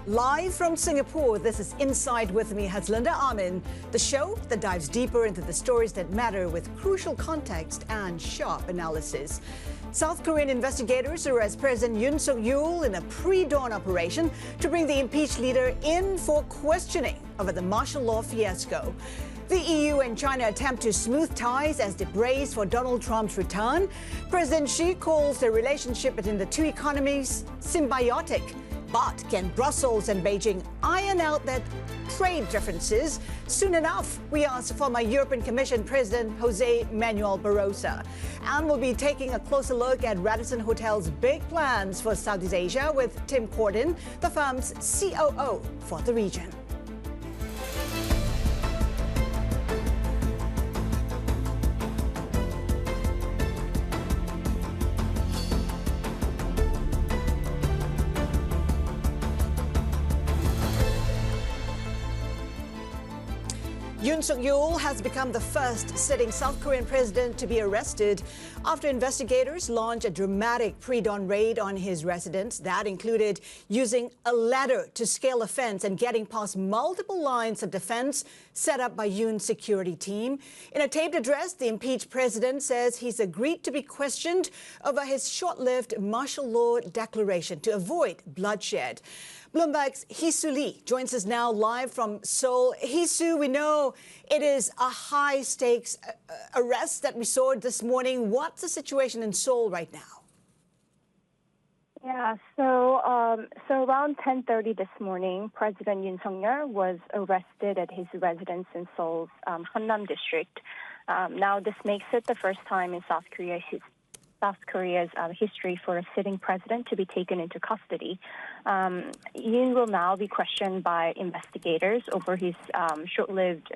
Live from Singapore, this is Inside with me, Haslinda Amin, the show that dives deeper into the stories that matter with crucial context and sharp analysis. South Korean investigators arrest President Yeol in a pre-dawn operation to bring the impeached leader in for questioning over the martial law fiasco. The EU and China attempt to smooth ties as they brace for Donald Trump's return. President Xi calls the relationship between the two economies symbiotic. But can Brussels and Beijing iron out their trade differences soon enough? We asked former European Commission President José Manuel Barroso. And we'll be taking a closer look at Radisson Hotel's big plans for Southeast Asia with Tim Cordon, the firm's COO for the region. Yeol has become the first sitting South Korean president to be arrested after investigators launched a dramatic pre-dawn raid on his residence. That included using a ladder to scale a fence and getting past multiple lines of defense set up by Yoon's security team. In a taped address, the impeached president says he's agreed to be questioned over his short-lived martial law declaration to avoid bloodshed. Bloomberg's Hee-Soo Lee joins us now live from Seoul. Hee-Soo, we know it is a high-stakes arrest that we saw this morning. What's the situation in Seoul right now? Yeah, so around 10:30 this morning, President Yoon was arrested at his residence in Seoul's Hanam district. Now, this makes it the first time in South Korea's history for a sitting president to be taken into custody. Yoon will now be questioned by investigators over his short-lived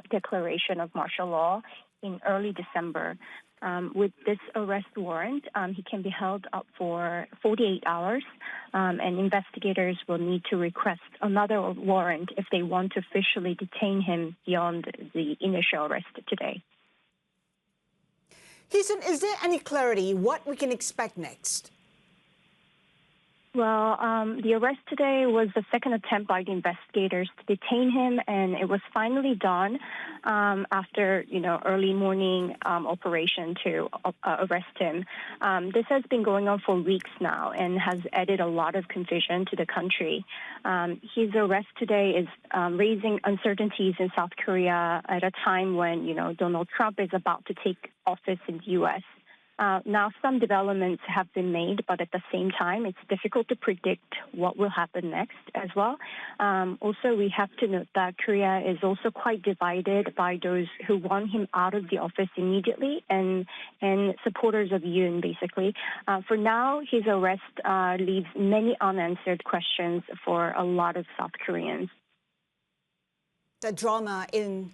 declaration of martial law in early December. With this arrest warrant, he can be held up for 48 hours, and investigators will need to request another warrant if they want to officially detain him beyond the initial arrest today. Hee-Soo, is there any clarity what we can expect next? Well, the arrest today was the second attempt by the investigators to detain him, and it was finally done after, early morning operation to arrest him. This has been going on for weeks now and has added a lot of confusion to the country. His arrest today is raising uncertainties in South Korea at a time when, Donald Trump is about to take office in the U.S. Now, some developments have been made, but at the same time, it's difficult to predict what will happen next as well. Also, we have to note that Korea is also quite divided by those who want him out of the office immediately and supporters of Yoon, basically. For now, his arrest leaves many unanswered questions for a lot of South Koreans. The drama in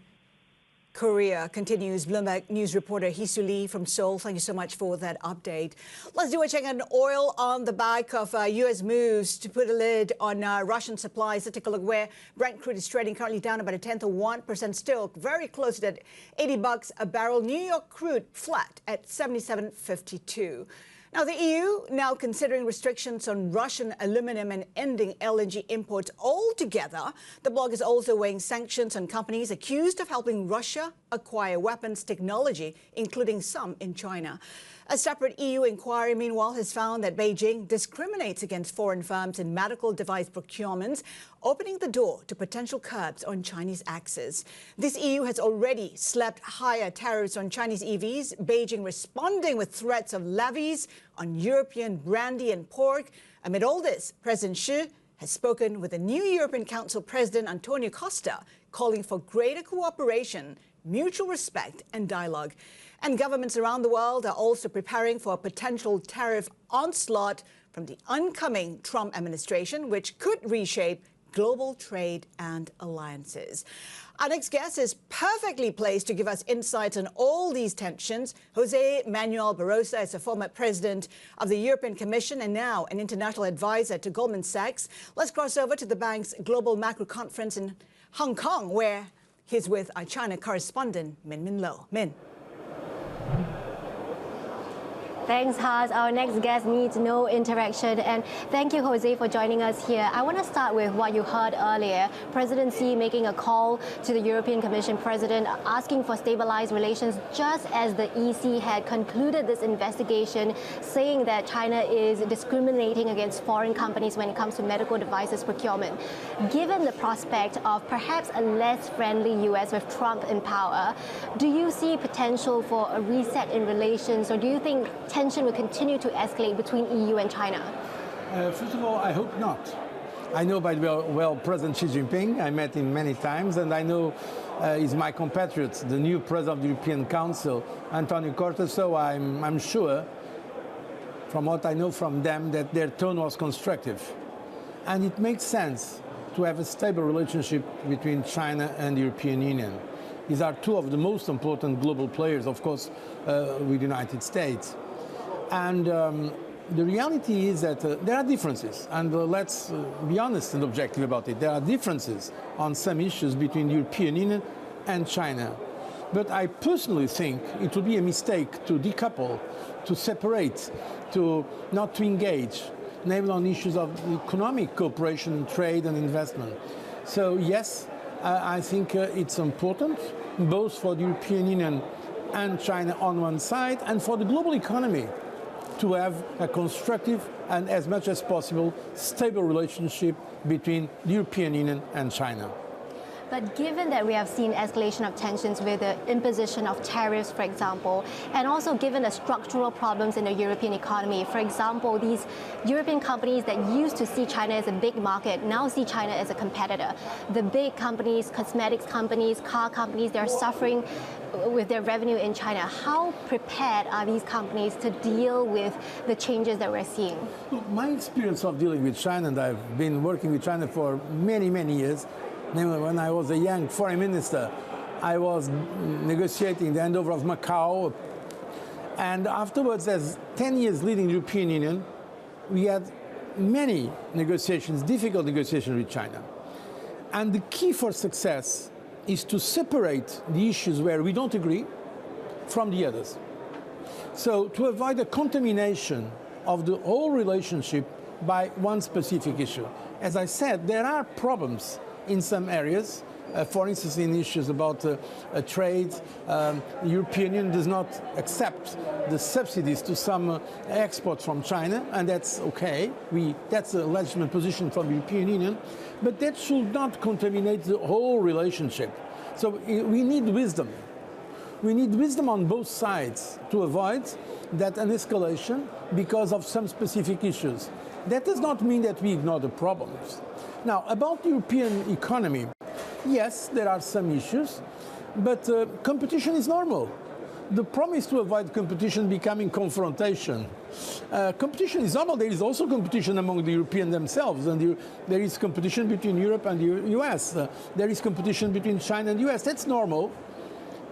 Korea continues. Bloomberg News reporter Hee-Soo Lee from Seoul, thank you so much for that update. Let's do a check on oil on the back of U.S. moves to put a lid on Russian supplies. Let's take a look where Brent crude is trading, currently down about 1/10 of 1%, still very close to that $80 a barrel. New York crude flat at $77.52. Now, the EU now considering restrictions on Russian aluminum and ending LNG imports altogether. The bloc is also weighing sanctions on companies accused of helping Russia acquire weapons technology, including some in China. A separate EU inquiry, meanwhile, has found that Beijing discriminates against foreign firms in medical device procurements, opening the door to potential curbs on Chinese access. This EU has already slapped higher tariffs on Chinese EVs, Beijing responding with threats of levies on European brandy and pork. Amid all this, President Xi has spoken with the new European Council President Antonio Costa, calling for greater cooperation, mutual respect and dialogue. And governments around the world are also preparing for a potential tariff onslaught from the oncoming Trump administration, which could reshape global trade and alliances. Our next guest is perfectly placed to give us insights on all these tensions. José Manuel Barroso is a former president of the European Commission and now an international advisor to Goldman Sachs. Let's cross over to the bank's global macro conference in Hong Kong, where he's with our China correspondent, Min Lo. Min. Thanks, Has. Our next guest needs no interaction. And thank you, José, for joining us here. I want to start with what you heard earlier. President Xi making a call to the European Commission president asking for stabilized relations just as the EC had concluded this investigation, saying that China is discriminating against foreign companies when it comes to medical devices procurement. Given the prospect of perhaps a less friendly US with Trump in power, do you see potential for a reset in relations, or do you think tension will continue to escalate between EU and China? First of all, I hope not. I know by well President Xi Jinping. I met him many times, and I know he's my compatriot, the new president of the European Council, Antonio Costa. So I'm sure, from what I know from them, that their tone was constructive, and it makes sense to have a stable relationship between China and the European Union. These are two of the most important global players, of course, with the United States. And the reality is that there are differences, and let's be honest and objective about it. There are differences on some issues between the European Union and China. But I personally think it would be a mistake to decouple, to separate, to not to engage, namely on issues of economic cooperation, trade and investment. So yes, I think it's important, both for the European Union and China on one side, and for the global economy, to have a constructive and, as much as possible, stable relationship between the European Union and China. But given that we have seen escalation of tensions with the imposition of tariffs, for example, and also given the structural problems in the European economy, for example, these European companies that used to see China as a big market now see China as a competitor. The big companies, cosmetics companies, car companies, they're suffering with their revenue in China. How prepared are these companies to deal with the changes that we're seeing? My experience of dealing with China, and I've been working with China for many, many years. When I was a young foreign minister, I was negotiating the handover of Macau. And afterwards, as 10 years leading the European Union, we had many negotiations, difficult negotiations with China. And the key for success is to separate the issues where we don't agree from the others. So to avoid a contamination of the whole relationship by one specific issue. As I said, there are problems in some areas, for instance, in issues about trade. The European Union does not accept the subsidies to some exports from China, and that's okay. That's a legitimate position from the European Union, but that should not contaminate the whole relationship. So we need wisdom. We need wisdom on both sides to avoid that an escalation because of some specific issues. That does not mean that we ignore the problems. Now, about the European economy, yes, there are some issues, but competition is normal. The problem is to avoid competition becoming confrontation. Competition is normal. There is also competition among the Europeans themselves, and there is competition between Europe and the US. There is competition between China and the US. That's normal.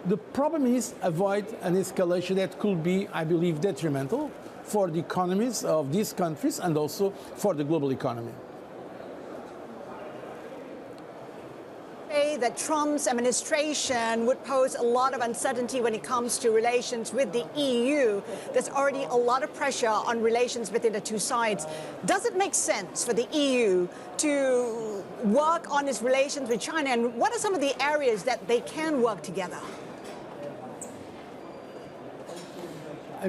The problem is avoid an escalation that could be, I believe, detrimental for the economies of these countries and also for the global economy. That Trump's administration would pose a lot of uncertainty when it comes to relations with the EU. There's already a lot of pressure on relations between the two sides. Does it make sense for the EU to work on its relations with China, and what are some of the areas that they can work together?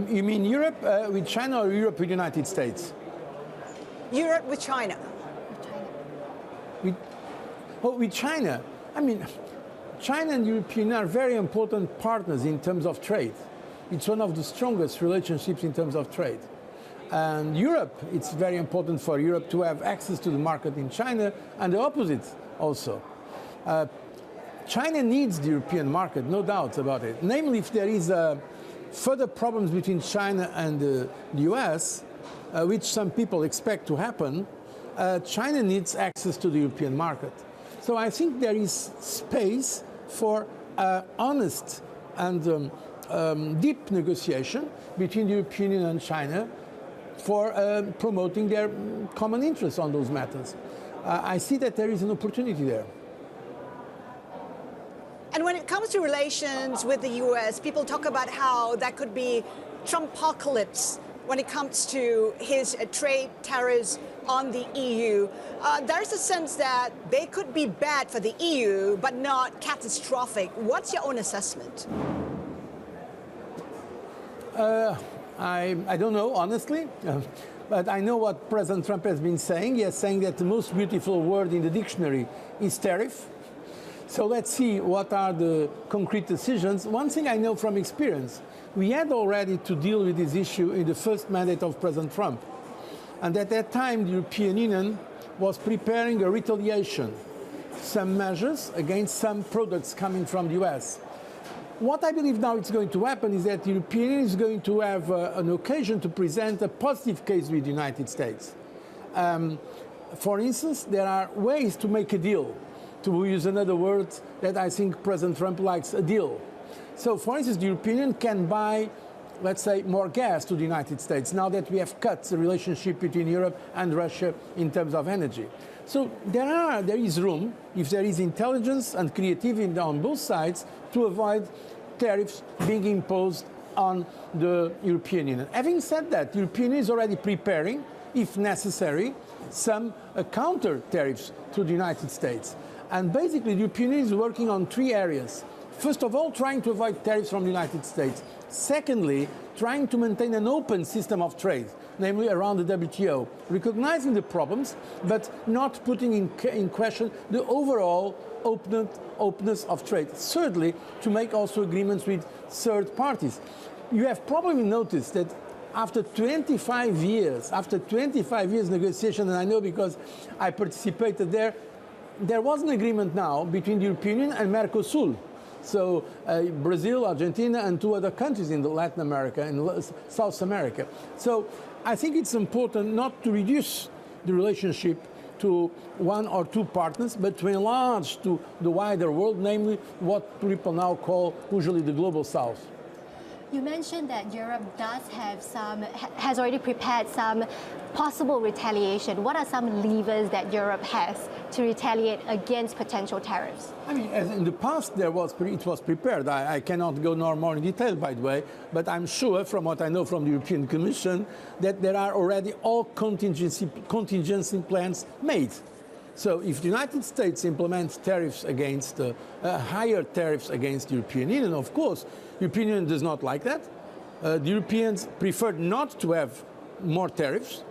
You mean Europe with China or Europe with the United States? Europe with China. With China. I mean, China and the European Union are very important partners in terms of trade. It's one of the strongest relationships in terms of trade. And Europe, it's very important for Europe to have access to the market in China, and the opposite also. China needs the European market, no doubt about it. Namely, if there is further problems between China and the US, which some people expect to happen, China needs access to the European market. So I think there is space for honest and deep negotiation between the European Union and China for promoting their common interests on those matters. I see that there is an opportunity there. And when it comes to relations with the US, people talk about how that could be Trumpocalypse when it comes to his trade tariffs on the EU. There's a sense that they could be bad for the EU, but not catastrophic. What's your own assessment? I don't know, honestly. But I know what President Trump has been saying. He is saying that the most beautiful word in the dictionary is tariff. So let's see what are the concrete decisions. One thing I know from experience, we had already to deal with this issue in the first mandate of President Trump. And at that time, the European Union was preparing a retaliation, some measures against some products coming from the US. What I believe now is going to happen is that the European Union is going to have an occasion to present a positive case with the United States. For instance, there are ways to make a deal. To use another word that I think President Trump likes, a deal. So, for instance, the European Union can buy, let's say, more gas to the United States now that we have cut the relationship between Europe and Russia in terms of energy. So there is room, if there is intelligence and creativity on both sides, to avoid tariffs being imposed on the European Union. Having said that, the European Union is already preparing, if necessary, some counter tariffs to the United States. And basically, the European Union is working on three areas. First of all, trying to avoid tariffs from the United States. Secondly, trying to maintain an open system of trade, namely around the WTO, recognizing the problems, but not putting in question the overall openness of trade. Thirdly, to make also agreements with third parties. You have probably noticed that after 25 years negotiation, and I know because I participated there was an agreement now between the European Union and Mercosur. So Brazil, Argentina, and two other countries in Latin America and South America. So I think it's important not to reduce the relationship to one or two partners, but to enlarge to the wider world, namely what people now call usually the global South. You mentioned that Europe has already prepared some possible retaliation. What are some levers that Europe has to retaliate against potential tariffs? I mean, as in the past, it was prepared. I cannot go more in detail, by the way, but I'm sure, from what I know from the European Commission, that there are already all contingency plans made. So if the United States implements tariffs against higher tariffs against the European Union, of course, the European Union does not like that. The Europeans prefer not to have more tariffs.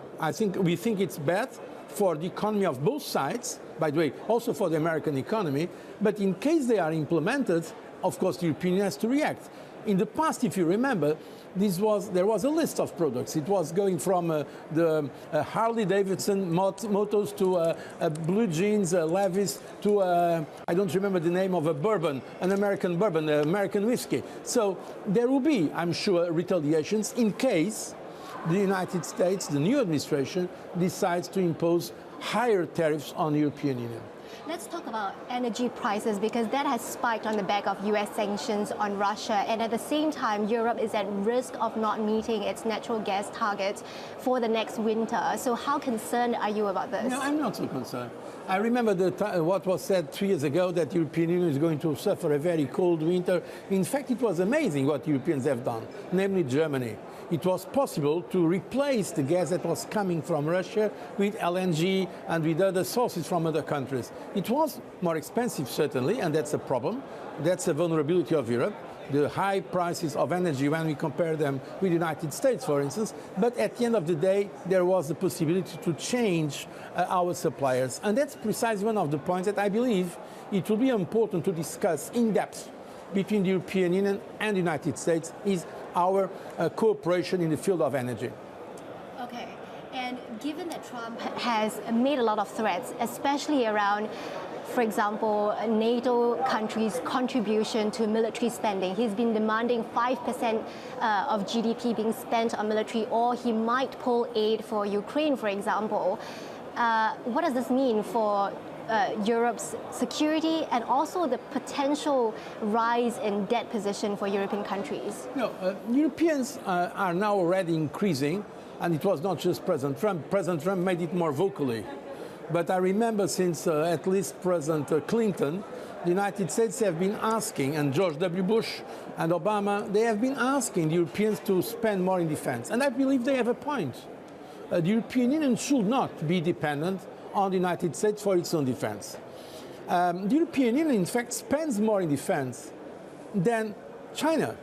We think it's bad for the economy of both sides, by the way, also for the American economy. But in case they are implemented, of course, the European Union has to react. In the past, if you remember, there was a list of products. It was going from the Harley Davidson motos to blue jeans, Levi's, to I don't remember the name of a bourbon, an American bourbon, American whiskey. So there will be, I'm sure, retaliations in case the United States, the new administration, decides to impose higher tariffs on the European Union. Let's talk about energy prices, because that has spiked on the back of US sanctions on Russia, and at the same time Europe is at risk of not meeting its natural gas targets for the next winter. So how concerned are you about this? No, I'm not so concerned. I remember what was said 3 years ago, that the European Union is going to suffer a very cold winter. In fact, it was amazing what Europeans have done, namely Germany. It was possible to replace the gas that was coming from Russia with LNG and with other sources from other countries. It was more expensive, certainly, and that's a problem. That's a vulnerability of Europe, the high prices of energy when we compare them with the United States, for instance. But at the end of the day, there was the possibility to change our suppliers. And that's precisely one of the points that I believe it will be important to discuss in depth between the European Union and the United States, is our cooperation in the field of energy. Okay, and given that Trump has made a lot of threats, especially around, for example, NATO countries' contribution to military spending, he's been demanding 5% of GDP being spent on military, or he might pull aid for Ukraine, for example. What does this mean for Europe's security and also the potential rise in debt position for European countries? No, Europeans are now already increasing, and it was not just President Trump. President Trump made it more vocally. But I remember since at least President Clinton, the United States have been asking, and George W. Bush and Obama, they have been asking the Europeans to spend more in defense. And I believe they have a point. The European Union should not be dependent on the United States for its own defense. The European Union, in fact, spends more in defense than China.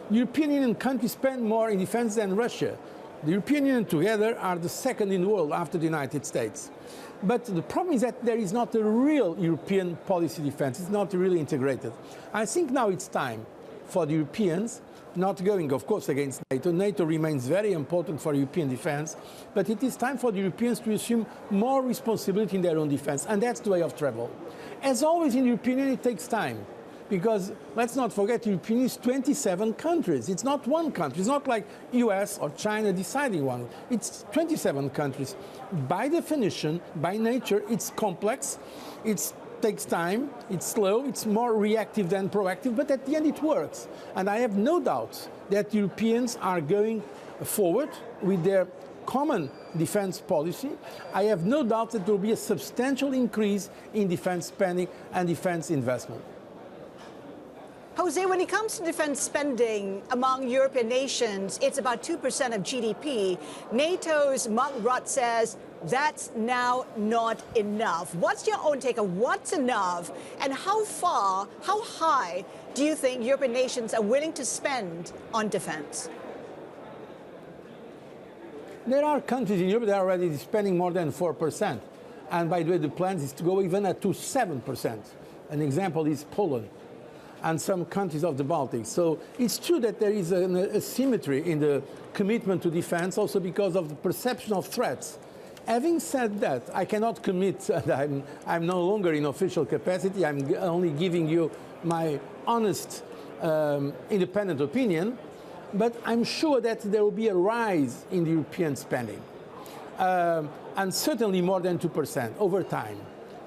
The European Union countries spend more in defense than Russia. The European Union together are the second in the world after the United States. But the problem is that there is not a real European policy defense. It's not really integrated. I think now it's time for the Europeans, not going, of course, against NATO. NATO remains very important for European defense, but it is time for the Europeans to assume more responsibility in their own defense, and that's the way of travel. As always in the European Union, it takes time. Because let's not forget, the European Union is 27 countries. It's not one country. It's not like US or China deciding one. It's 27 countries. By definition, by nature, it's complex. It takes time. It's slow. It's more reactive than proactive. But at the end, it works. And I have no doubt that Europeans are going forward with their common defense policy. I have no doubt that there will be a substantial increase in defense spending and defense investment. José, when it comes to defense spending among European nations, it's about 2% of GDP. NATO's Mark Rutte says that's now not enough. What's your own take on what's enough, and how high do you think European nations are willing to spend on defense? There are countries in Europe that are already spending more than 4%. And by the way, the plan is to go even to 7%. An example is Poland and some countries of the Baltics. So it's true that there is an asymmetry in the commitment to defense, also because of the perception of threats. Having said that, I cannot commit that I'm no longer in official capacity. I'm only giving you my honest, independent opinion. But I'm sure that there will be a rise in the European spending, and certainly more than 2% over time.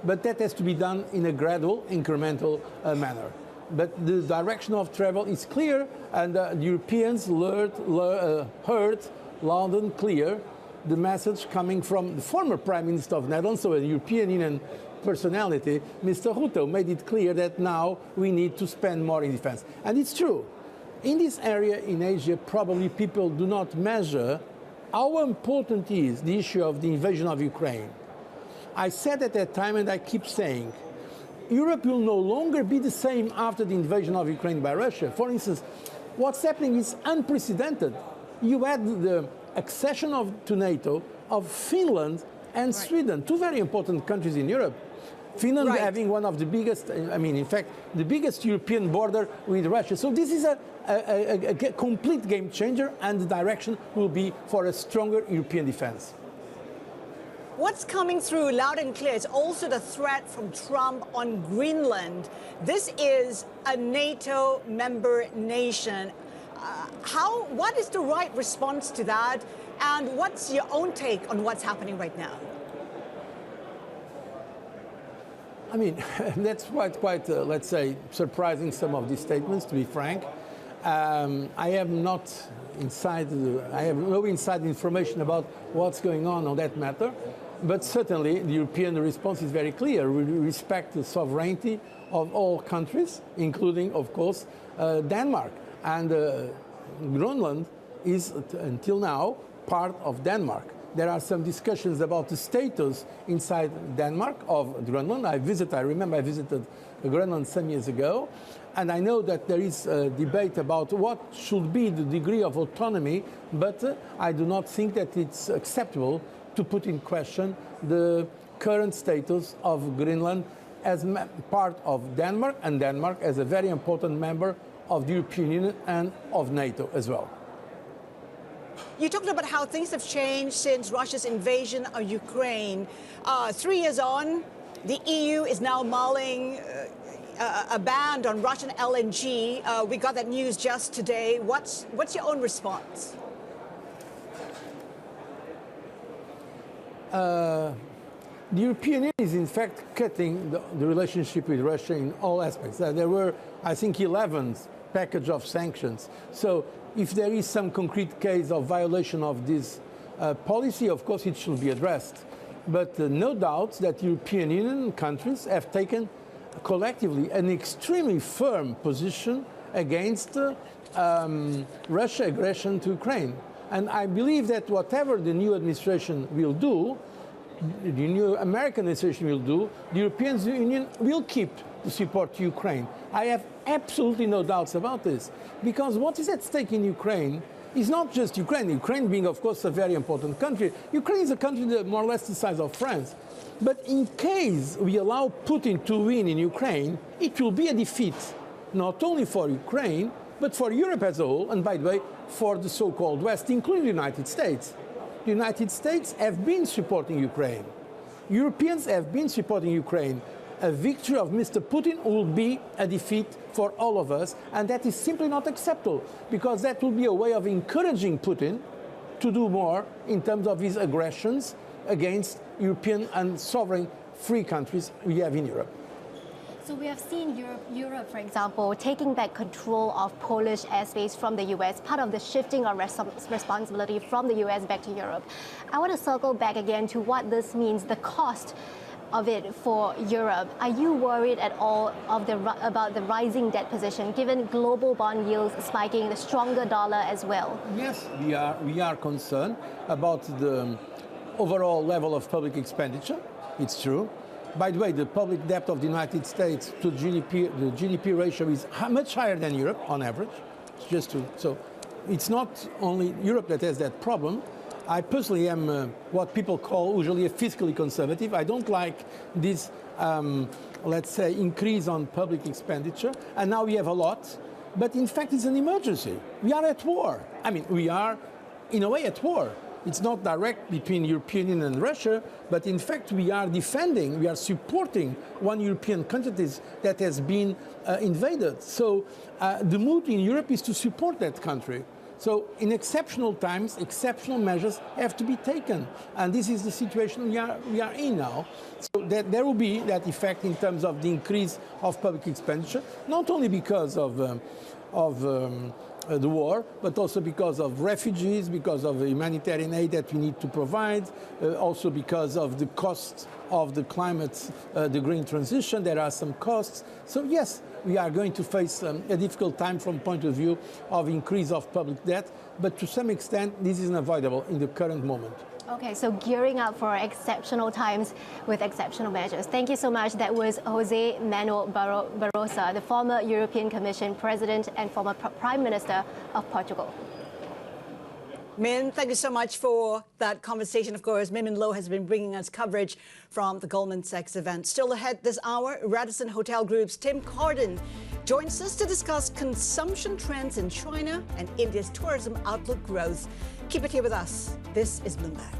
But that has to be done in a gradual, incremental manner. But the direction of travel is clear, and the Europeans heard loud and clear the message coming from the former Prime Minister of the Netherlands, so a European Union personality, Mr. Rutte, made it clear that now we need to spend more in defense. And it's true. In this area in Asia, probably people do not measure how important is the issue of the invasion of Ukraine. I said at that time, and I keep saying, Europe will no longer be the same after the invasion of Ukraine by Russia. For instance, what's happening is unprecedented. You had the accession to NATO of Finland and Sweden, two very important countries in Europe. Finland having one of the biggest, in fact, the biggest European border with Russia. So this is a complete game changer, and the direction will be for a stronger European defense. What's coming through loud and clear is also the threat from Trump on Greenland. This is a NATO member nation. What is the right response to that? And what's your own take on what's happening right now? I mean, that's quite let's say, surprising, some of these statements, to be frank. I have no inside information about what's going on that matter. But certainly, the European response is very clear. We respect the sovereignty of all countries, including, of course, Denmark. And Greenland is, until now, part of Denmark. There are some discussions about the status inside Denmark of Greenland. I remember I visited Greenland some years ago, and I know that there is a debate about what should be the degree of autonomy, but I do not think that it's acceptable to put in question the current status of Greenland as part of Denmark, and Denmark as a very important member of the European Union and of NATO as well. You talked about how things have changed since Russia's invasion of Ukraine. 3 years on, the EU is now mulling a ban on Russian LNG. We got that news just today. What's your own response? The European Union is in fact cutting the relationship with Russia in all aspects. There were, I think, 11 package of sanctions. So if there is some concrete case of violation of this policy, of course it should be addressed. But no doubt that European Union countries have taken collectively an extremely firm position against Russia's aggression to Ukraine. And I believe that whatever the new administration will do, the new American administration will do, the European Union will keep to support Ukraine. I have absolutely no doubts about this, because what is at stake in Ukraine is not just Ukraine. Ukraine being, of course, a very important country. Ukraine is a country that more or less the size of France. But in case we allow Putin to win in Ukraine, it will be a defeat, not only for Ukraine, but for Europe as a whole, and by the way, for the so-called West, including the United States. The United States have been supporting Ukraine. Europeans have been supporting Ukraine. A victory of Mr. Putin will be a defeat for all of us, and that is simply not acceptable, because that will be a way of encouraging Putin to do more in terms of his aggressions against European and sovereign free countries we have in Europe. So we have seen Europe, for example, taking back control of Polish airspace from the US, part of the shifting of responsibility from the US back to Europe. I want to circle back again to what this means, the cost of it for Europe. Are you worried at all about the rising debt position, given global bond yields spiking, the stronger dollar as well? Yes, we are concerned about the overall level of public expenditure. It's true. By the way, the public debt of the United States to GDP, the GDP ratio is much higher than Europe on average. So it's not only Europe that has that problem. I personally am what people call usually a fiscally conservative. I don't like this, let's say, increase on public expenditure. And now we have a lot. But in fact, it's an emergency. We are at war. I mean, we are, in a way, at war. It's not direct between European Union and Russia, but in fact we are defending, we are supporting one European country that has been invaded. So the mood in Europe is to support that country. So in exceptional times, exceptional measures have to be taken. And this is the situation we are in now. So that there will be that effect in terms of the increase of public expenditure, not only because of the war, but also because of refugees, because of the humanitarian aid that we need to provide, also because of the cost of the climate, the green transition. There are some costs. So yes, we are going to face a difficult time from the point of view of increase of public debt, but to some extent this is unavoidable in the current moment. Okay, so gearing up for exceptional times with exceptional measures. Thank you so much. That was José Manuel Barroso, the former European Commission President and former Prime Minister of Portugal. Min, thank you so much for that conversation. Of course, Min Lo has been bringing us coverage from the Goldman Sachs event. Still ahead this hour, Radisson Hotel Group's Tim Cordon joins us to discuss consumption trends in China and India's tourism outlook growth. Keep it here with us. This is Bloomberg.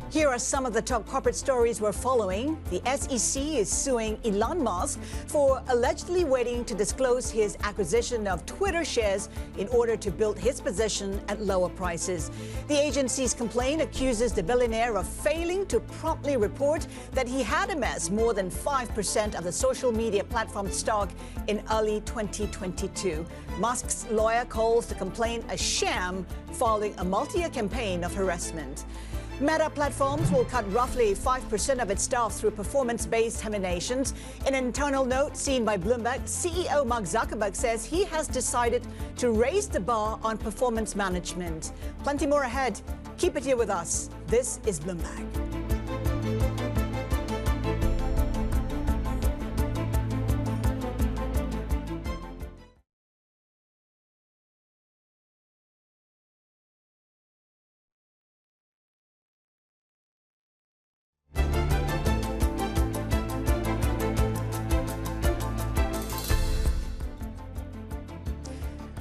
Here are some of the top corporate stories we're following. The SEC is suing Elon Musk for allegedly waiting to disclose his acquisition of Twitter shares in order to build his position at lower prices. The agency's complaint accuses the billionaire of failing to promptly report that he had amassed more than 5% of the social media platform stock in early 2022. Musk's lawyer calls the complaint a sham following a multi-year campaign of harassment. Meta Platforms will cut roughly 5% of its staff through performance-based terminations. In an internal note seen by Bloomberg, CEO Mark Zuckerberg says he has decided to raise the bar on performance management. Plenty more ahead. Keep it here with us. This is Bloomberg.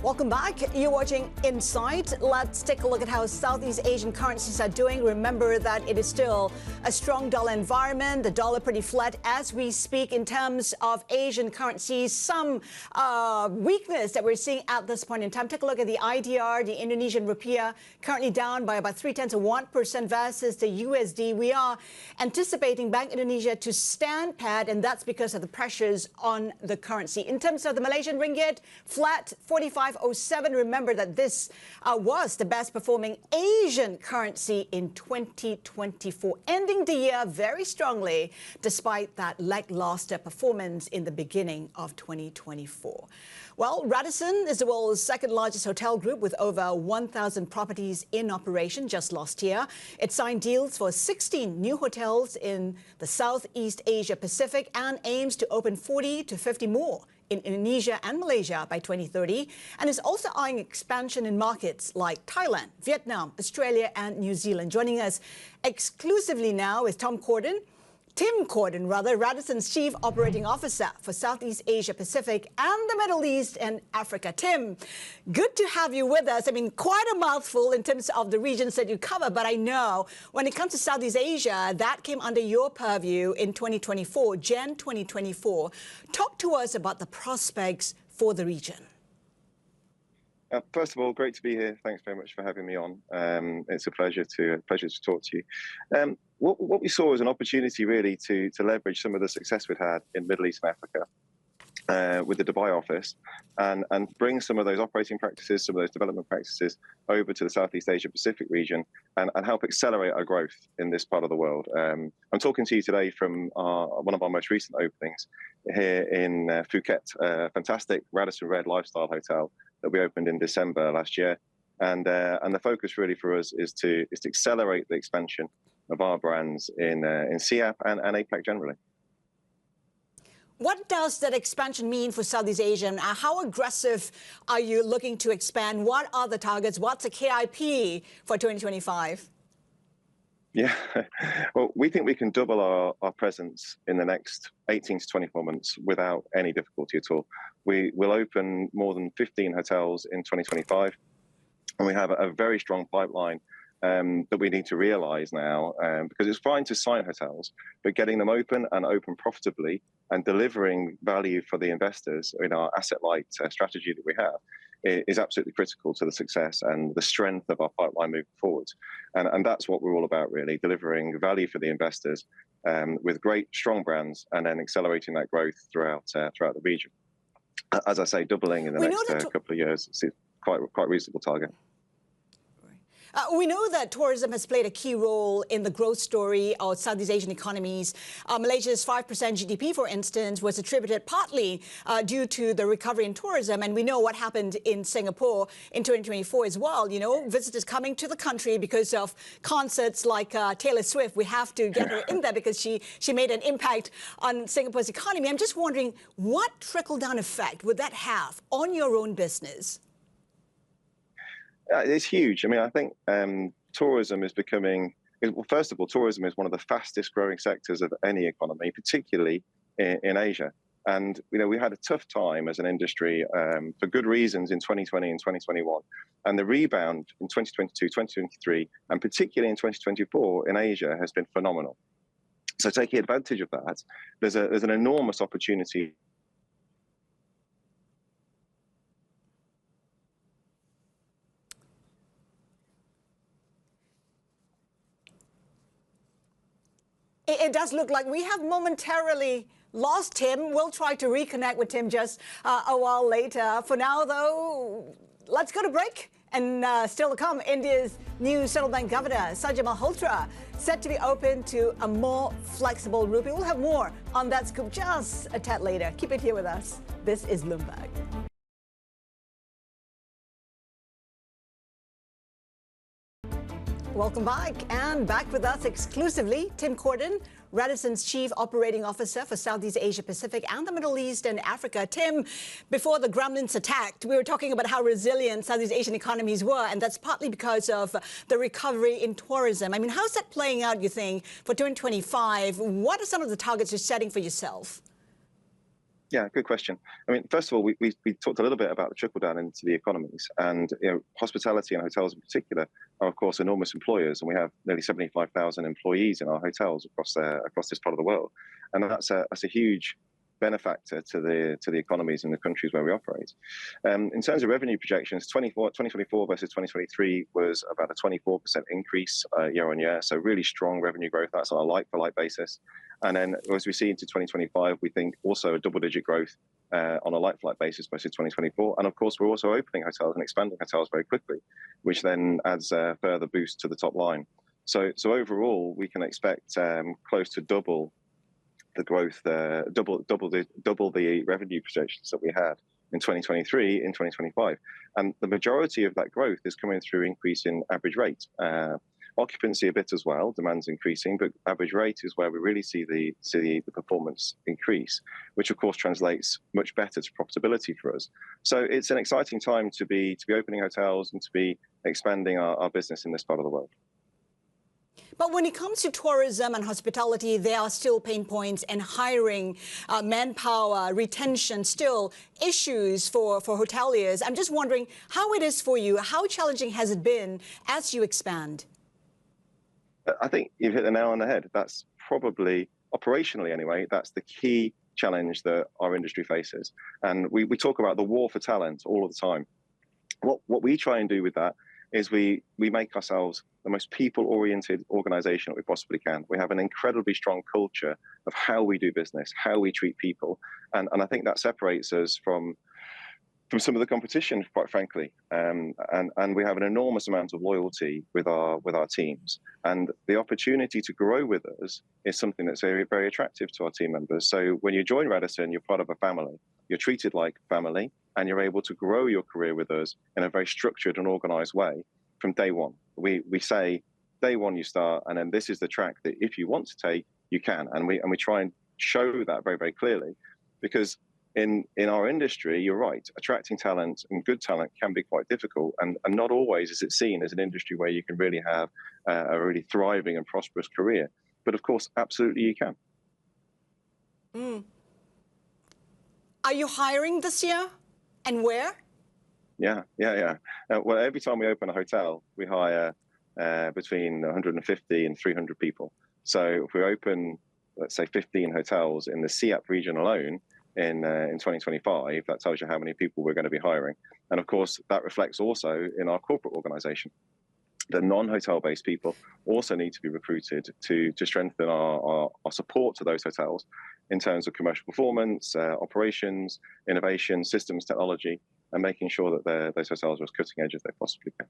Welcome back. You're watching Insight. Let's take a look at how Southeast Asian currencies are doing. Remember that it is still a strong dollar environment. The dollar pretty flat as we speak in terms of Asian currencies. Some weakness that we're seeing at this point in time. Take a look at the IDR, the Indonesian rupiah, currently down by about 0.3% versus the USD. We are anticipating Bank Indonesia to stand pat, and that's because of the pressures on the currency. In terms of the Malaysian ringgit, flat 45.07. Remember that this was the best performing Asian currency in 2024, ending the year very strongly despite that lackluster performance in the beginning of 2024. Well, Radisson is the world's second largest hotel group with over 1,000 properties in operation just last year. It signed deals for 16 new hotels in the Southeast Asia Pacific and aims to open 40 to 50 more in Indonesia and Malaysia by 2030, and is also eyeing expansion in markets like Thailand, Vietnam, Australia and New Zealand. Joining us exclusively now is Tim Cordon, Radisson's Chief Operating Officer for Southeast Asia Pacific and the Middle East and Africa. Tim, good to have you with us. I mean, quite a mouthful in terms of the regions that you cover, but I know when it comes to Southeast Asia, that came under your purview in 2024, Jan 2024. Talk to us about the prospects for the region. First of all, great to be here. Thanks very much for having me on. It's a pleasure to talk to you. What we saw was an opportunity really to leverage some of the success we'd had in Middle East and Africa with the Dubai office and bring some of those operating practices, some of those development practices over to the Southeast Asia Pacific region and help accelerate our growth in this part of the world. I'm talking to you today from one of our most recent openings here in Phuket, a fantastic Radisson Red lifestyle hotel that we opened in December last year. And the focus really for us is to accelerate the expansion of our brands in SEAP and APAC generally. What does that expansion mean for Southeast Asia? How aggressive are you looking to expand? What are the targets? What's the KIP for 2025? Yeah, well, we think we can double our presence in the next 18 to 24 months without any difficulty at all. We will open more than 15 hotels in 2025, and we have a very strong pipeline that we need to realize now, because it's fine to sign hotels, but getting them open and open profitably and delivering value for the investors in our asset-light strategy that we have is absolutely critical to the success and the strength of our pipeline moving forward. And that's what we're all about, really, delivering value for the investors with great, strong brands and then accelerating that growth throughout the region. As I say, doubling in the next couple of years is quite reasonable target. We know that tourism has played a key role in the growth story of Southeast Asian economies. Malaysia's 5% GDP, for instance, was attributed partly due to the recovery in tourism. And we know what happened in Singapore in 2024 as well. You know, visitors coming to the country because of concerts like Taylor Swift. We have to get her in there because she made an impact on Singapore's economy. I'm just wondering, what trickle-down effect would that have on your own business? It's huge. I mean, I think tourism is becoming, well, first of all, tourism is one of the fastest growing sectors of any economy, particularly in Asia. And, you know, we had a tough time as an industry for good reasons in 2020 and 2021. And the rebound in 2022, 2023, and particularly in 2024 in Asia has been phenomenal. So taking advantage of that, there's an enormous opportunity. It does look like we have momentarily lost Tim. We'll try to reconnect with Tim just a while later. For now, though, let's go to break. And still to come, India's new central bank governor, Sajid Malhotra, set to be open to a more flexible rupee. We'll have more on that scoop just a tad later. Keep it here with us. This is Bloomberg. Welcome back, and back with us exclusively, Tim Cordon, Radisson's Chief Operating Officer for Southeast Asia Pacific and the Middle East and Africa. Tim, before the gremlins attacked, we were talking about how resilient Southeast Asian economies were, and that's partly because of the recovery in tourism. I mean, how's that playing out, you think, for 2025? What are some of the targets you're setting for yourself? Yeah, good question. I mean, first of all, we talked a little bit about the trickle down into the economies, and hospitality and hotels in particular are, of course, enormous employers, and we have nearly 75,000 employees in our hotels across this part of the world, and that's a huge benefactor to the economies in the countries where we operate. In terms of revenue projections, 2024 versus 2023 was about a 24% increase year on year, so really strong revenue growth. That's on a like-for-like basis. And then as we see into 2025, we think also a double-digit growth on a like-for-like basis versus 2024. And of course, we're also opening hotels and expanding hotels very quickly, which then adds a further boost to the top line. So overall, we can expect close to double the growth, double the revenue projections that we had in 2023 in 2025. And the majority of that growth is coming through increase in average rate. Occupancy a bit as well, demand's increasing, but average rate is where we really see the performance increase, which of course translates much better to profitability for us. So it's an exciting time to be opening hotels and to be expanding our business in this part of the world. But when it comes to tourism and hospitality, there are still pain points, and hiring, manpower, retention, still issues for hoteliers. I'm just wondering how it is for you. How challenging has it been as you expand? I think you've hit the nail on the head. That's probably, operationally anyway, that's the key challenge that our industry faces. And we talk about the war for talent all of the time. What we try and do with that is we make ourselves the most people-oriented organization that we possibly can. We have an incredibly strong culture of how we do business, how we treat people. And I think that separates us from some of the competition, quite frankly. And we have an enormous amount of loyalty with our teams. And the opportunity to grow with us is something that's very, very attractive to our team members. So when you join Radisson, you're part of a family. You're treated like family, and you're able to grow your career with us in a very structured and organized way from day one. We say, day one you start, and then this is the track that if you want to take, you can. And we try and show that very, very clearly, because in our industry, you're right, attracting talent and good talent can be quite difficult, and not always is it seen as an industry where you can really have a really thriving and prosperous career. But of course, absolutely you can. Are you hiring this year, and where? Yeah. Well, every time we open a hotel, we hire between 150 and 300 people. So if we open, let's say, 15 hotels in the SEAP region alone, in 2025, that tells you how many people we're going to be hiring. And of course, that reflects also in our corporate organization. The non-hotel based people also need to be recruited to strengthen our support to those hotels in terms of commercial performance, operations, innovation, systems, technology, and making sure that those hotels are as cutting edge as they possibly can.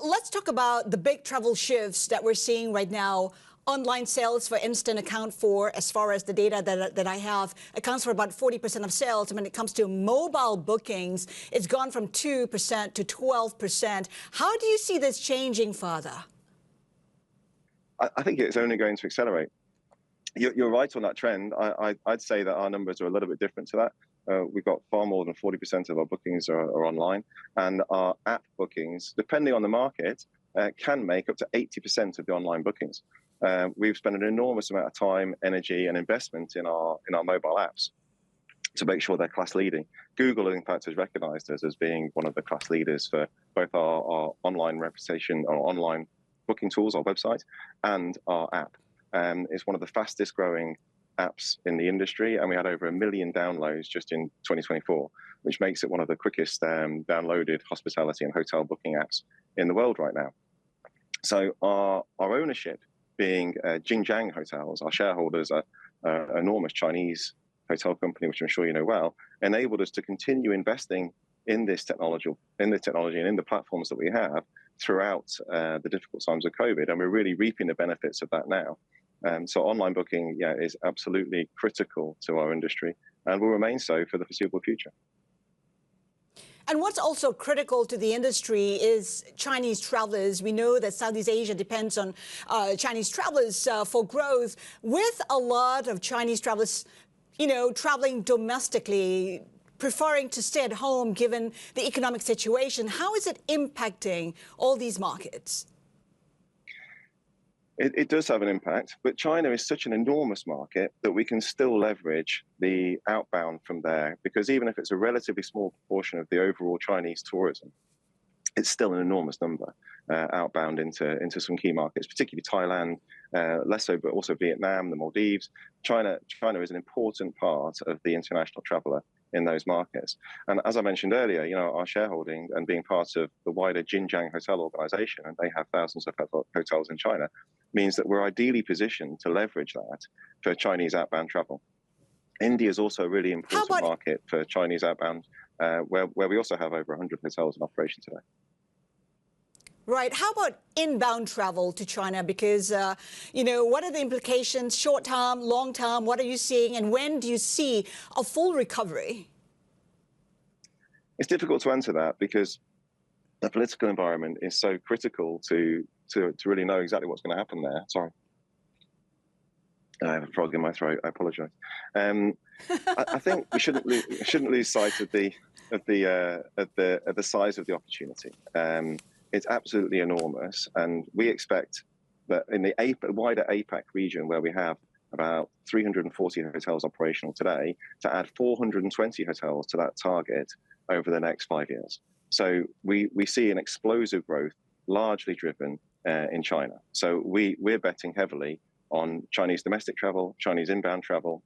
Let's talk about the big travel shifts that we're seeing right now. Online sales, for instance, account for, as far as the data that I have, accounts for about 40% of sales. And when it comes to mobile bookings, it's gone from 2% to 12%. How do you see this changing further? I think it's only going to accelerate. You're right on that trend. I'd say that our numbers are a little bit different to that. We've got far more than 40% of our bookings are online, and our app bookings, depending on the market, can make up to 80% of the online bookings. We've spent an enormous amount of time, energy, and investment in our mobile apps to make sure they're class leading. Google, in fact, has recognized us as being one of the class leaders for both our online reputation, our online booking tools, our website, and our app. It's one of the fastest growing apps in the industry, and we had over 1 million downloads just in 2024, which makes it one of the quickest downloaded hospitality and hotel booking apps in the world right now. So our ownership, being Jinjiang Hotels, our shareholders are an enormous Chinese hotel company, which I'm sure you know well, enabled us to continue investing in this technology and in the platforms that we have throughout the difficult times of COVID, and we're really reaping the benefits of that now. So online booking, is absolutely critical to our industry, and will remain so for the foreseeable future. And what's also critical to the industry is Chinese travelers. We know that Southeast Asia depends on Chinese travelers for growth. With a lot of Chinese travelers, traveling domestically, preferring to stay at home given the economic situation, how is it impacting all these markets? It does have an impact, but China is such an enormous market that we can still leverage the outbound from there, because even if it's a relatively small proportion of the overall Chinese tourism, it's still an enormous number outbound into some key markets, particularly Thailand, less so, but also Vietnam, the Maldives. China is an important part of the international traveller in those markets. And as I mentioned earlier, our shareholding and being part of the wider Jinjiang Hotel Organization, and they have thousands of hotels in China, means that we're ideally positioned to leverage that for Chinese outbound travel. India is also a really important market for Chinese outbound, where we also have over 100 hotels in operation today. Right. How about inbound travel to China? Because, what are the implications, short term, long term? What are you seeing? And when do you see a full recovery? It's difficult to answer that because the political environment is so critical to really know exactly what's going to happen there. Sorry. I have a frog in my throat. I apologise. I think we shouldn't lose sight of the size of the opportunity. It's absolutely enormous, and we expect that in the wider APAC region, where we have about 340 hotels operational today, to add 420 hotels to that target over the next 5 years. So we see an explosive growth, largely driven in China. So we're betting heavily on Chinese domestic travel, Chinese inbound travel,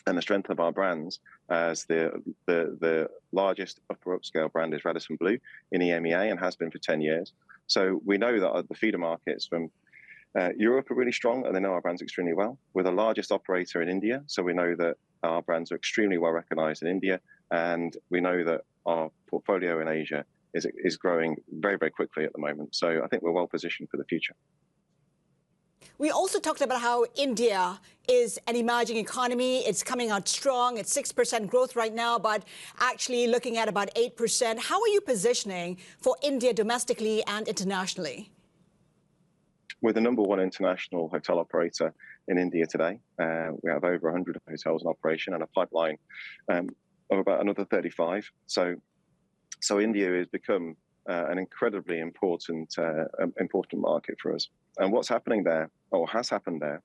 and the strength of our brands, as the largest upper upscale brand is Radisson Blu in EMEA and has been for 10 years. So we know that the feeder markets from Europe are really strong, and they know our brands extremely well. We're the largest operator in India, so we know that our brands are extremely well recognized in India, and we know that our portfolio in Asia is growing very, very quickly at the moment. So I think we're well positioned for the future. We also talked about how India is an emerging economy. It's coming out strong. It's 6% growth right now, but actually looking at about 8%. How are you positioning for India domestically and internationally? We're the #1 international hotel operator in India today. We have over 100 hotels in operation and a pipeline of about another 35. So India has become an incredibly important market for us. And what's happening there, or has happened there,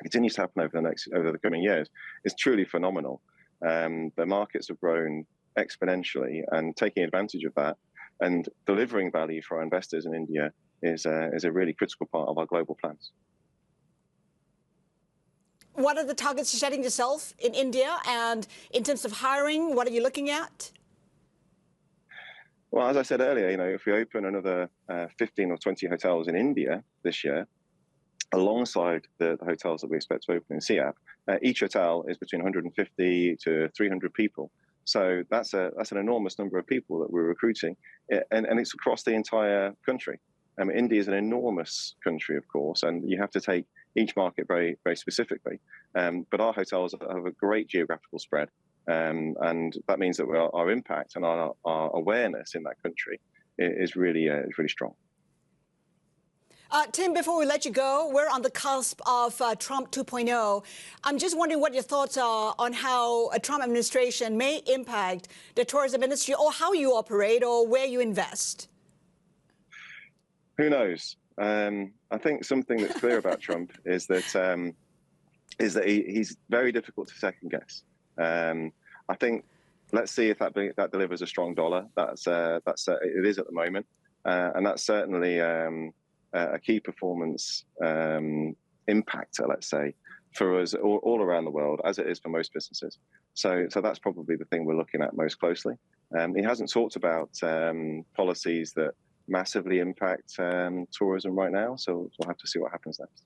continues to happen over the coming years, is truly phenomenal. The markets have grown exponentially, and taking advantage of that and delivering value for our investors in India is a really critical part of our global plans. What are the targets you're setting yourself in India? And in terms of hiring, what are you looking at? Well, as I said earlier, if we open another 15 or 20 hotels in India this year, alongside the hotels that we expect to open in SIAP, each hotel is between 150 to 300 people. So that's an enormous number of people that we're recruiting, and it's across the entire country. India is an enormous country, of course, and you have to take each market very, very specifically. But our hotels have a great geographical spread. And that means that our impact and our awareness in that country is really strong. Tim, before we let you go, we're on the cusp of Trump 2.0. I'm just wondering what your thoughts are on how a Trump administration may impact the tourism industry, or how you operate, or where you invest. Who knows? I think something that's clear about Trump is that he's very difficult to second guess. I think let's see if that delivers a strong dollar. It is at the moment, and that's certainly a key performance impactor, let's say, for us all around the world, as it is for most businesses. So that's probably the thing we're looking at most closely. He hasn't talked about policies that massively impact tourism right now, so we'll have to see what happens next.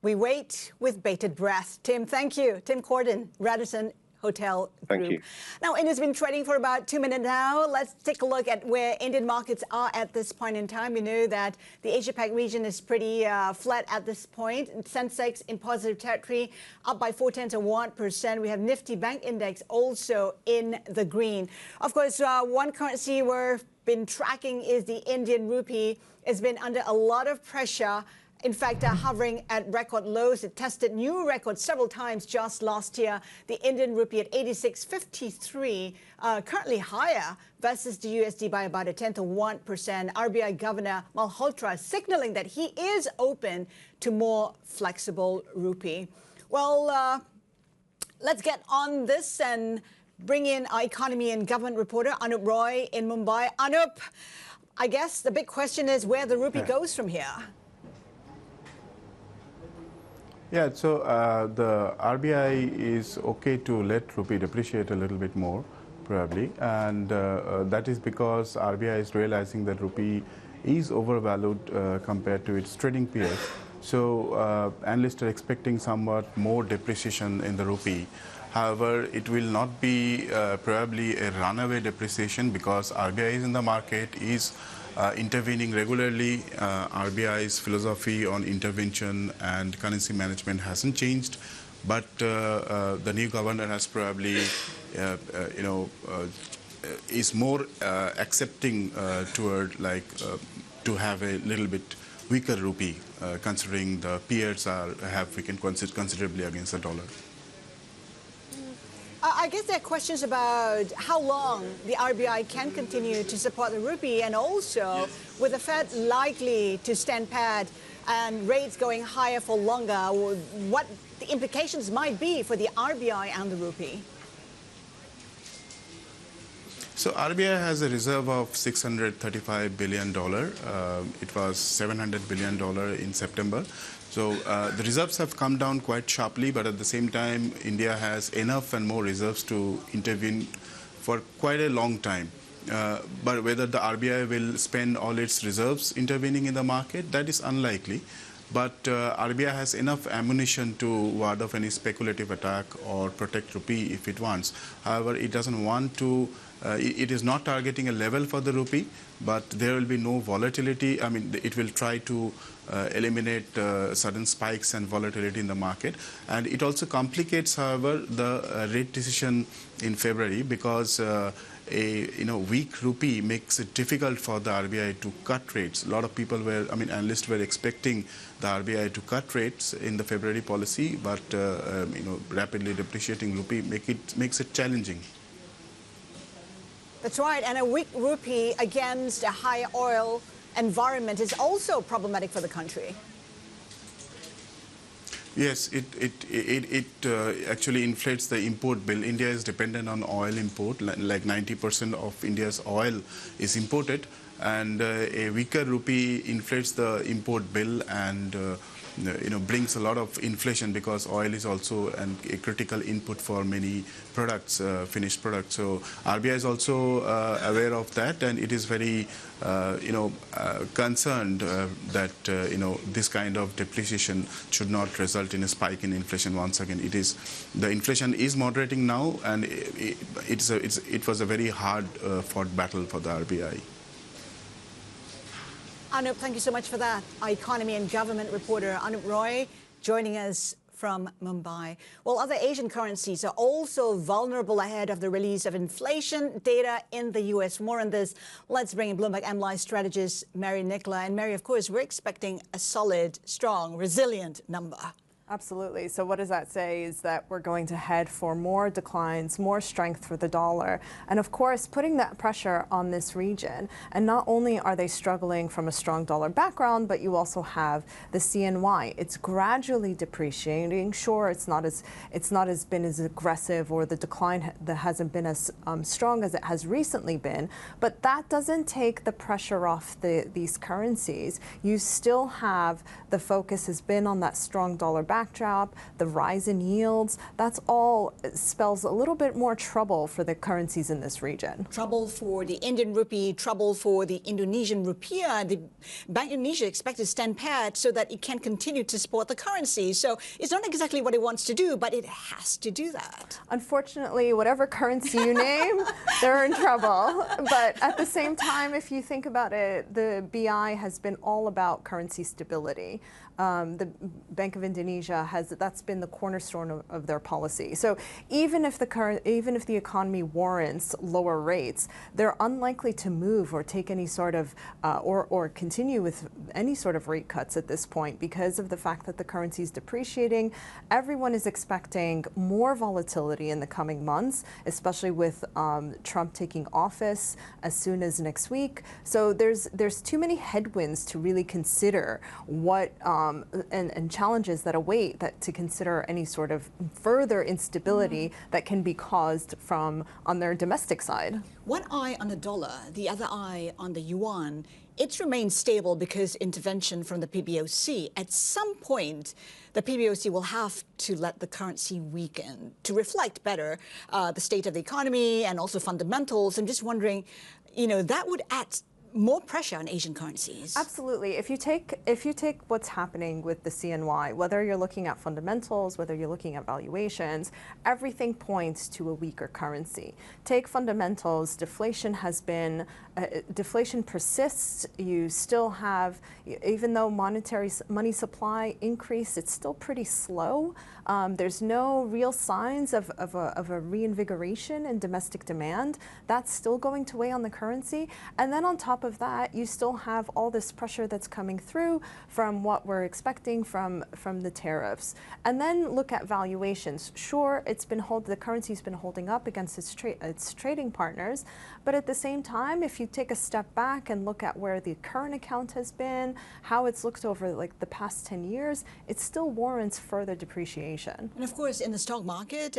We wait with bated breath. Tim, thank you. Tim Cordon, Radisson Hotel Group. Thank you. Now, it has been trading for about 2 minutes now. Let's take a look at where Indian markets are at this point in time. You know that the Asia-Pac region is pretty flat at this point. Sensex in positive territory, up by 0.4%. We have Nifty Bank Index also in the green. Of course, one currency we've been tracking is the Indian rupee. It's been under a lot of pressure In fact, hovering at record lows. It tested new records several times just last year. The Indian rupee at 86.53, currently higher versus the USD by about 0.1%. RBI Governor Malhotra signaling that he is open to more flexible rupee. Well, let's get on this and bring in our economy and government reporter, Anup Roy in Mumbai. Anup, I guess the big question is where the rupee goes from here. Yeah, so the RBI is okay to let rupee depreciate a little bit more, probably, and that is because RBI is realizing that rupee is overvalued compared to its trading peers. So analysts are expecting somewhat more depreciation in the rupee. However, it will not be probably a runaway depreciation because RBI is in the market, is intervening regularly. RBI's philosophy on intervention and currency management hasn't changed, but the new governor has probably, is more accepting toward to have a little bit weaker rupee, considering the peers have weakened considerably against the dollar. I guess there are questions about how long the RBI can continue to support the rupee, and also with the Fed likely to stand pat and rates going higher for longer, what the implications might be for the RBI and the rupee. So RBI has a reserve of $635 billion. It was $700 billion in September. So the reserves have come down quite sharply, but at the same time, India has enough and more reserves to intervene for quite a long time. But whether the RBI will spend all its reserves intervening in the market, that is unlikely. But RBI has enough ammunition to ward off any speculative attack or protect rupee if it wants. However, it doesn't want to. It is not targeting a level for the rupee, but there will be no volatility. I mean, it will try to eliminate sudden spikes and volatility in the market. And it also complicates, however, the rate decision in February because a weak rupee makes it difficult for the RBI to cut rates. A lot of people were, analysts were expecting the RBI to cut rates in the February policy, but rapidly depreciating rupee makes it challenging. That's right, and a weak rupee against a high oil environment is also problematic for the country. Yes, it actually inflates the import bill. India is dependent on oil import, like 90% of India's oil is imported, and a weaker rupee inflates the import bill and brings a lot of inflation because oil is also a critical input for many products, finished products. So RBI is also aware of that, and it is very concerned that this kind of depreciation should not result in a spike in inflation once again. The inflation is moderating now, and it was a very hard fought battle for the RBI. Anup, thank you so much for that. Our economy and government reporter, Anup Roy, joining us from Mumbai. Well, other Asian currencies are also vulnerable ahead of the release of inflation data in the U.S. For more on this, let's bring in Bloomberg MLI strategist Mary Nicola. And Mary, of course, we're expecting a solid, strong, resilient number. Absolutely. So what does that say is that we're going to head for more declines, more strength for the dollar, and of course putting that pressure on this region. And not only are they struggling from a strong dollar background, but you also have the CNY. It's gradually depreciating. Sure, it's not been as aggressive, or the decline that hasn't been as strong as it has recently been, but that doesn't take the pressure off these currencies. You still have, the focus has been on that strong dollar backdrop, the rise in yields. That's all spells a little bit more trouble for the currencies in this region. Trouble for the Indian rupee, trouble for the Indonesian rupiah. The Bank of Indonesia expects to stand pat so that it can continue to support the currency. So it's not exactly what it wants to do, but it has to do that. Unfortunately, whatever currency you name, they're in trouble. But at the same time, if you think about it, the BI has been all about currency stability. the Bank of Indonesia that's been the cornerstone of their policy. So even if the economy warrants lower rates, they're unlikely to move or take any sort of or continue with any sort of rate cuts at this point because of the fact that the currency is depreciating. Everyone is expecting more volatility in the coming months, especially with Trump taking office as soon as next week. So there's too many headwinds to really consider what and challenges that await to consider any sort of further instability that can be caused from on their domestic side. One eye on the dollar, the other eye on the yuan. It's remained stable because intervention from the PBOC. At some point, the PBOC will have to let the currency weaken to reflect better the state of the economy and also fundamentals. I'm just wondering, that would add more pressure on Asian currencies. Absolutely. If you take what's happening with the CNY, whether you're looking at fundamentals, whether you're looking at valuations, everything points to a weaker currency. Take fundamentals, deflation persists. You still have, even though money supply increased, it's still pretty slow. There's no real signs of a reinvigoration in domestic demand. That's still going to weigh on the currency. And then on top of that, you still have all this pressure that's coming through from what we're expecting from the tariffs. And then look at valuations. Sure, the currency's been holding up against its trading partners, but at the same time, if you take a step back and look at where the current account has been, how it's looked over like the past 10 years, it still warrants further depreciation. And of course, in the stock market,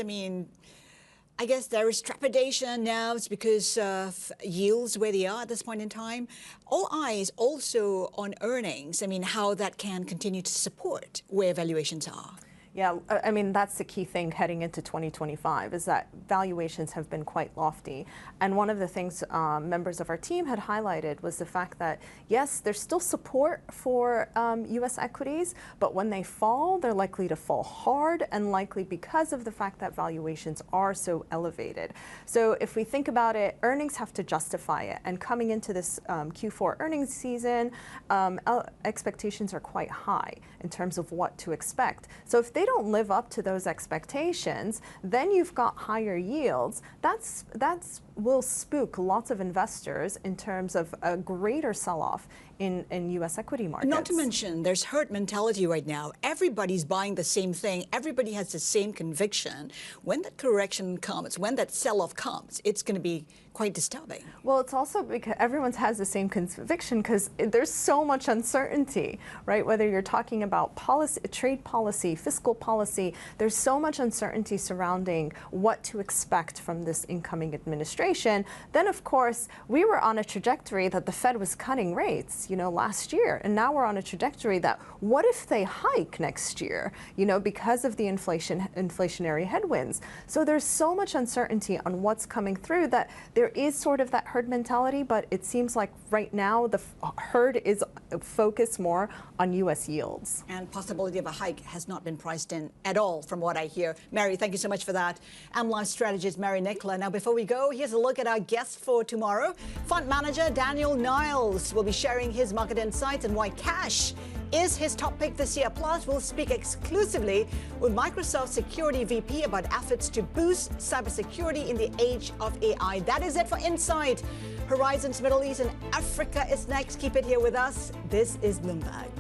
I guess there is trepidation now. It's because of yields where they are at this point in time. All eyes also on earnings. How that can continue to support where valuations are. Yeah, that's the key thing heading into 2025 is that valuations have been quite lofty. And one of the things members of our team had highlighted was the fact that, yes, there's still support for US equities, but when they fall, they're likely to fall hard and likely because of the fact that valuations are so elevated. So if we think about it, earnings have to justify it. And coming into this Q4 earnings season, expectations are quite high in terms of what to expect. So if they don't live up to those expectations, then you've got higher yields. That's will spook lots of investors in terms of a greater sell-off in US equity markets. Not to mention, there's herd mentality right now. Everybody's buying the same thing. Everybody has the same conviction. When that correction comes, when that sell-off comes, it's going to be quite disturbing. Well, it's also because everyone has the same conviction because there's so much uncertainty, right? Whether you're talking about policy, trade policy, fiscal policy, there's so much uncertainty surrounding what to expect from this incoming administration. Then, of course, we were on a trajectory that the Fed was cutting rates, last year. And now we're on a trajectory that what if they hike next year, because of the inflationary headwinds. So there's so much uncertainty on what's coming through that there is sort of that herd mentality, but it seems like right now the herd is focused more on US yields. And possibility of a hike has not been priced in at all from what I hear. Mary, thank you so much for that. AmLife strategist Mary Nicola. Now, before we go, here's a look at our guest for tomorrow. Fund manager Daniel Niles will be sharing his market insights and why cash is his top pick this year. Plus, we'll speak exclusively with Microsoft Security VP about efforts to boost cybersecurity in the age of AI. That is it for Insight. Horizons Middle East and Africa is next. Keep it here with us. This is Bloomberg.